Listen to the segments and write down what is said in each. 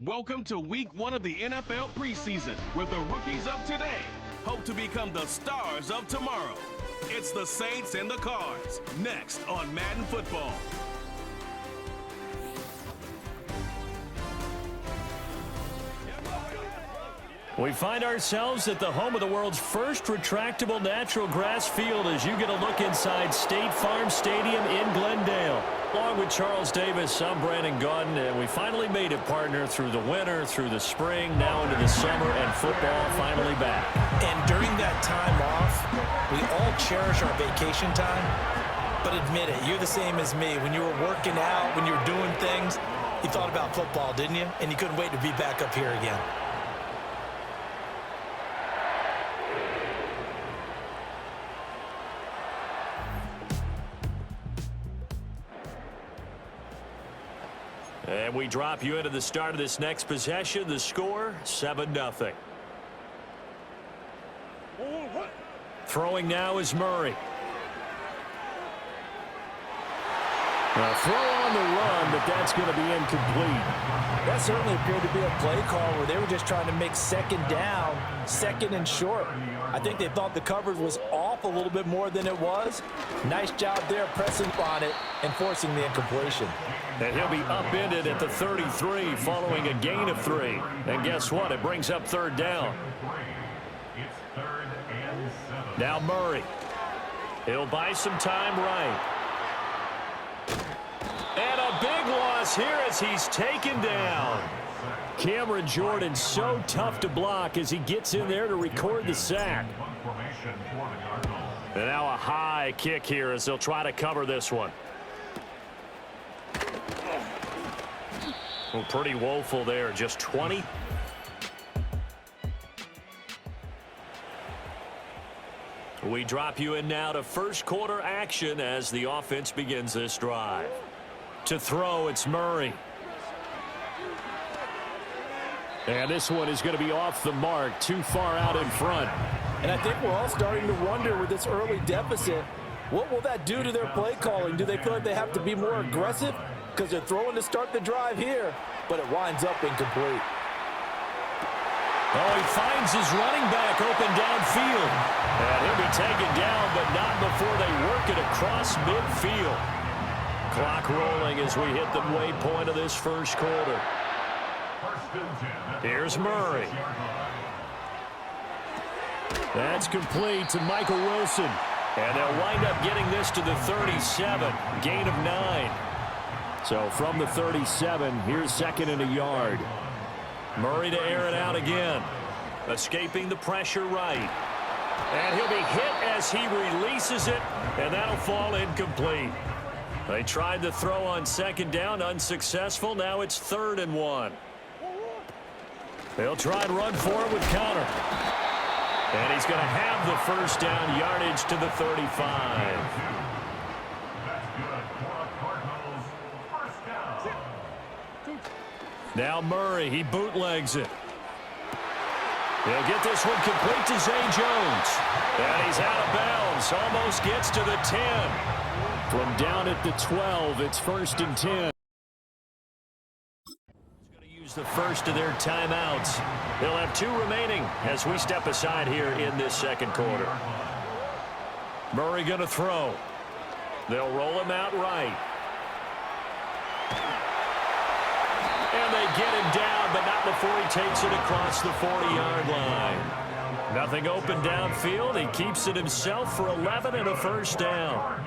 Welcome to week 1 of the NFL preseason, where the rookies of today hope to become the stars of tomorrow. It's the Saints and the Cards, next on Madden Football. We find ourselves at the home of the world's first retractable natural grass field as you get a look inside State Farm Stadium in Glendale. Along with Charles Davis, I'm Brandon Gaudin, and we finally made it, partner, through the winter, through the spring, now into the summer, and football finally back. And during that time off, we all cherish our vacation time, but admit it, you're the same as me. When you were working out, when you were doing things, you thought about football, didn't you? And you couldn't wait to be back up here again. And we drop you into the start of this next possession. The score, 7-0. Throwing now is Murray. A throw on the run, but that's going to be incomplete. That certainly appeared to be a play call where they were just trying to make second down, second and short. I think they thought the coverage was off a little bit more than it was. Nice job there pressing on it and forcing the incompletion. And he'll be upended at the 33 following a gain of 3. And guess what? It brings up third down. Now Murray. He'll buy some time right. And a big loss here as he's taken down. Cameron Jordan so tough to block as he gets in there to record the sack. And now a high kick here as they'll try to cover this one. Well, pretty woeful there, just 20. We drop you in now to first quarter action as the offense begins this drive. To throw, it's Murray. And this one is going to be off the mark, too far out in front. And I think we're all starting to wonder with this early deficit, what will that do to their play calling? Do they feel like they have to be more aggressive? Because they're throwing to start the drive here, but it winds up incomplete. Oh, he finds his running back open downfield. And he'll be taken down, but not before they work it across midfield. Clock rolling as we hit the waypoint of this first quarter. Here's Murray. That's complete to Michael Wilson. And they'll wind up getting this to the 37. Gain of 9. So from the 37, here's second and a yard. Murray to air it out again. Escaping the pressure right. And he'll be hit as he releases it, and that'll fall incomplete. They tried to throw on second down, unsuccessful. Now it's 3rd and 1. They'll try and run for it with Connor. And he's going to have the first down, yardage to the 35. Now Murray, he bootlegs it. He'll get this one complete to Zay Jones. And he's out of bounds, almost gets to the 10. From down at the 12, it's 1st and 10. Going to use the first of their timeouts. They'll have 2 remaining as we step aside here in this second quarter. Murray going to throw. They'll roll him out right. And they get him down, but not before he takes it across the 40-yard line. Nothing open downfield. He keeps it himself for 11 and a first down.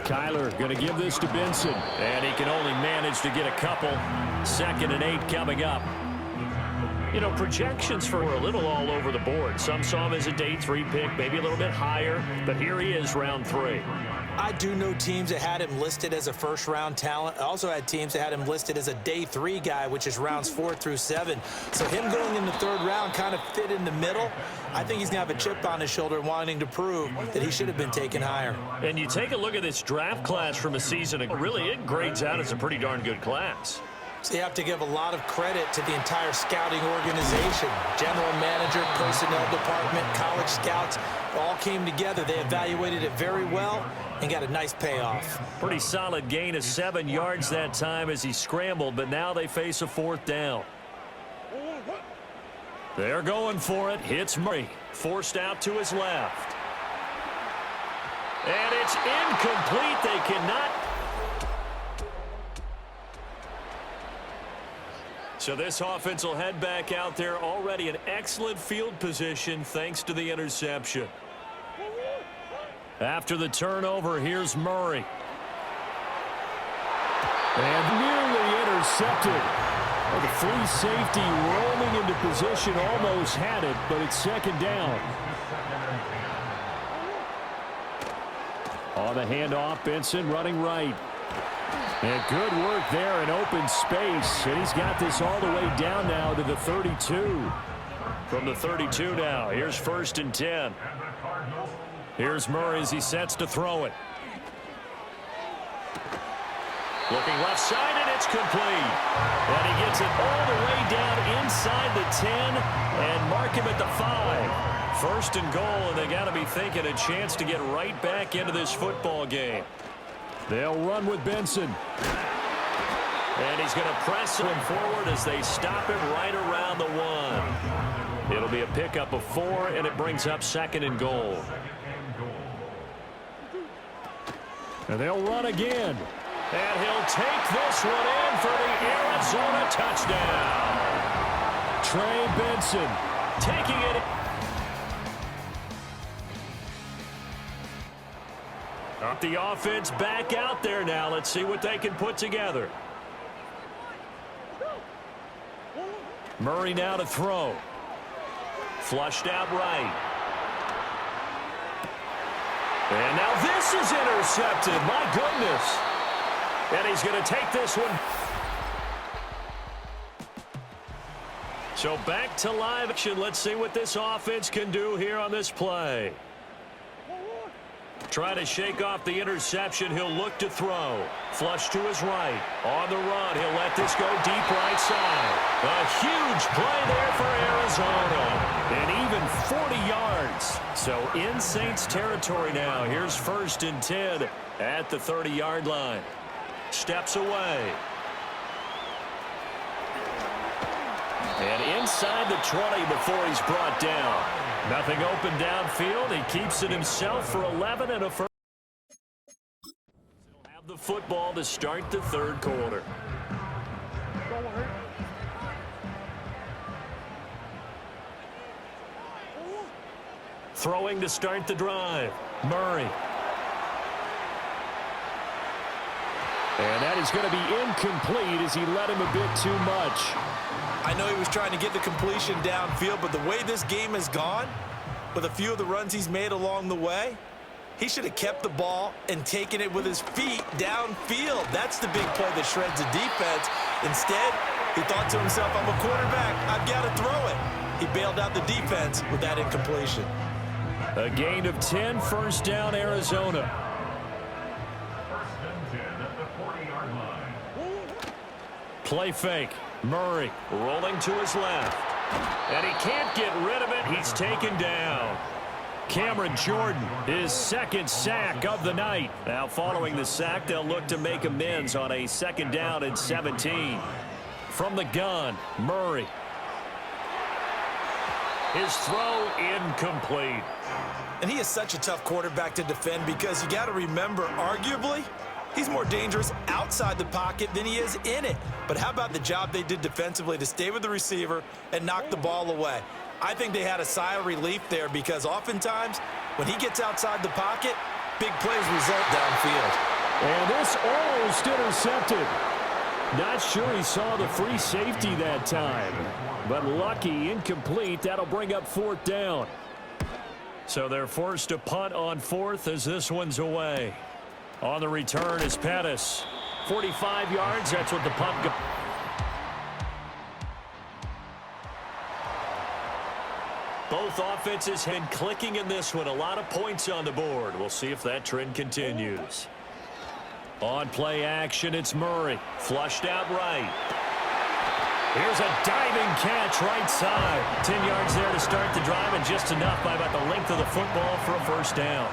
Kyler going to give this to Benson. And he can only manage to get a couple. 2nd and 8 coming up. You know, projections for a little all over the board. Some saw him as a day 3 pick, maybe a little bit higher. But here he is, round 3. I do know teams that had him listed as a first-round talent. I also had teams that had him listed as a day 3 guy, which is rounds 4 through 7. So him going in the 3rd round kind of fit in the middle. I think he's going to have a chip on his shoulder wanting to prove that he should have been taken higher. And you take a look at this draft class from a season ago, really it grades out as a pretty darn good class. So you have to give a lot of credit to the entire scouting organization. General manager, personnel department, college scouts, all came together. They evaluated it very well and got a nice payoff. Pretty solid gain of 7 yards that time as he scrambled, but now they face a 4th down. They're going for it. Hits Murray. Forced out to his left. And it's incomplete. They cannot. So this offense will head back out there, already in excellent field position thanks to the interception. After the turnover, here's Murray. And nearly intercepted. Well, the free safety rolling into position, almost had it, but it's 2nd down. On the handoff, Benson running right. And good work there in open space. And he's got this all the way down now to the 32. From the 32 now, here's 1st and 10. Here's Murray as he sets to throw it. Looking left side, and it's complete. And he gets it all the way down inside the 10 and mark him at the 5. 1st and goal, and they got to be thinking a chance to get right back into this football game. They'll run with Benson. And he's going to press him forward as they stop him right around the 1. It'll be a pickup of 4, and it brings up 2nd and goal. And they'll run again. And he'll take this one in for the Arizona touchdown. Trey Benson taking it. Got the offense back out there now. Let's see what they can put together. Murray now to throw. Flushed out right. And now this is intercepted. My goodness. And he's going to take this one. So back to live action. Let's see what this offense can do here on this play. Try to shake off the interception. He'll look to throw. Flush to his right. On the run, he'll let this go deep right side. A huge play there for Arizona. And even 40 yards. So in Saints territory now. Here's 1st and 10 at the 30-yard line. Steps away. And inside the 20 before he's brought down. Nothing open downfield. He keeps it himself for 11 and a first. He'll have the football to start the 3rd quarter. Throwing to start the drive. Murray. And that is going to be incomplete as he let him a bit too much. I know he was trying to get the completion downfield, but the way this game has gone, with a few of the runs he's made along the way, he should have kept the ball and taken it with his feet downfield. That's the big play that shreds the defense. Instead, he thought to himself, I'm a quarterback. I've got to throw it. He bailed out the defense with that incompletion. A gain of 10, 1st down, Arizona. Play fake. Murray rolling to his left. And he can't get rid of it. He's taken down. Cameron Jordan, his 2nd sack of the night. Now following the sack, they'll look to make amends on a 2nd down and 17. From the gun, Murray. His throw incomplete. And he is such a tough quarterback to defend because you got to remember, arguably, he's more dangerous outside the pocket than he is in it. But how about the job they did defensively to stay with the receiver and knock the ball away? I think they had a sigh of relief there because oftentimes when he gets outside the pocket, big plays result downfield. And this almost intercepted. Not sure he saw the free safety that time. But lucky, incomplete. That'll bring up 4th down. So they're forced to punt on 4th as this one's away. On the return is Pettis. 45 yards, that's what the punt goes. Both offenses had clicking in this one. A lot of points on the board. We'll see if that trend continues. On play action, it's Murray. Flushed out right. Here's a diving catch right side. 10 yards there to start the drive, and just enough by about the length of the football for a first down.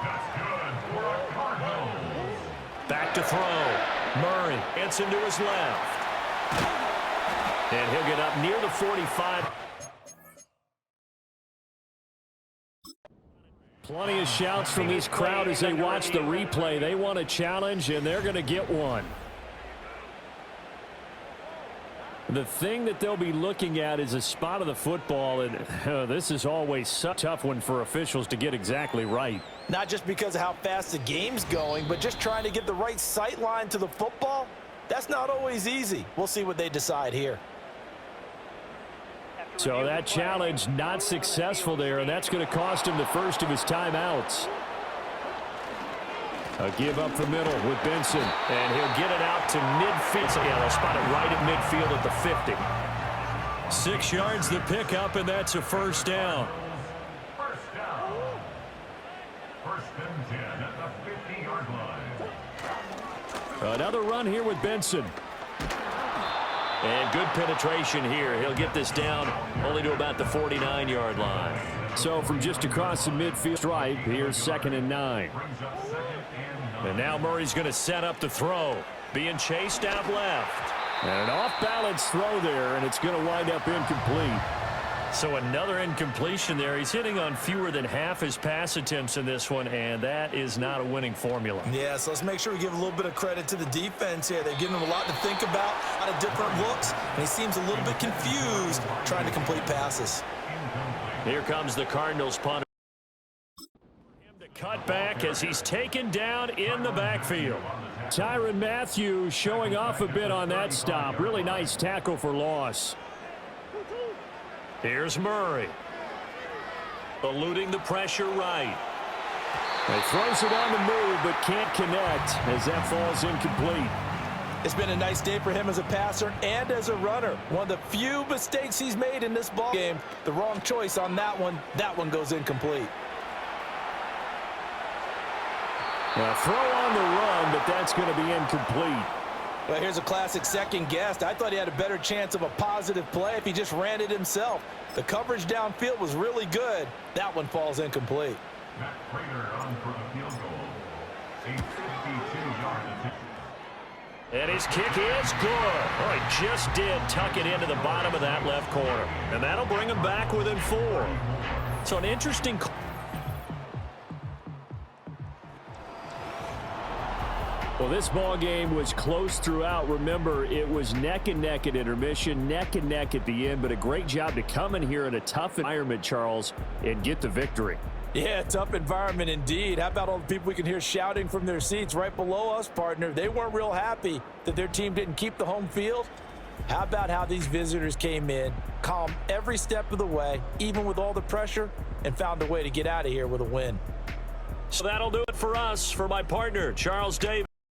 That's good for a Cardinals. Back to throw. Murray gets into his left. And he'll get up near the 45. Plenty of shouts from this crowd as they watch the replay. They want a challenge, and they're going to get one. The thing that they'll be looking at is a spot of the football, and this is always such a tough one for officials to get exactly right. Not just because of how fast the game's going, but just trying to get the right sight line to the football. That's not always easy. We'll see what they decide here. So that challenge not successful there, and that's going to cost him the first of his timeouts. A give up the middle with Benson, and he'll get it out to midfield. So yeah, they'll spot it right at midfield at the 50. 6 yards the pickup, and that's a first down. First down. First and 10 at the 50-yard line. Another run here with Benson. And good penetration here. He'll get this down only to about the 49-yard line. So from just across the midfield stripe, here's 2nd and 9. And now Murray's going to set up the throw. Being chased out left. And an off-balance throw there, and it's going to wind up incomplete. So another incompletion there. He's hitting on fewer than half his pass attempts in this one, and that is not a winning formula. Yeah, so let's make sure we give a little bit of credit to the defense here. They've given him a lot to think about, a lot of different looks, and he seems a little bit confused trying to complete passes. Here comes the Cardinals punter. Cut back as he's taken down in the backfield. Tyrann Mathieu showing off a bit on that stop. Really nice tackle for loss. Here's Murray. Eluding the pressure right. He throws it on the move but can't connect as that falls incomplete. It's been a nice day for him as a passer and as a runner. One of the few mistakes he's made in this ball game. The wrong choice on that one. That one goes incomplete. A throw on the run, but that's going to be incomplete. Well, here's a classic second guess. I thought he had a better chance of a positive play if he just ran it himself. The coverage downfield was really good. That one falls incomplete. Matt Prater on for the field goal. A 52-yard attempt. And his kick is good. Oh, he just did tuck it into the bottom of that left corner. And that'll bring him back within 4. So an interesting call. Well, this ball game was close throughout. Remember, it was neck and neck at intermission, neck and neck at the end, but a great job to come in here in a tough environment, Charles, and get the victory. Yeah, tough environment indeed. How about all the people we can hear shouting from their seats right below us, partner? They weren't real happy that their team didn't keep the home field. How about how these visitors came in, calm every step of the way, even with all the pressure, and found a way to get out of here with a win. So that'll do it for us. For my partner, Charles Davis.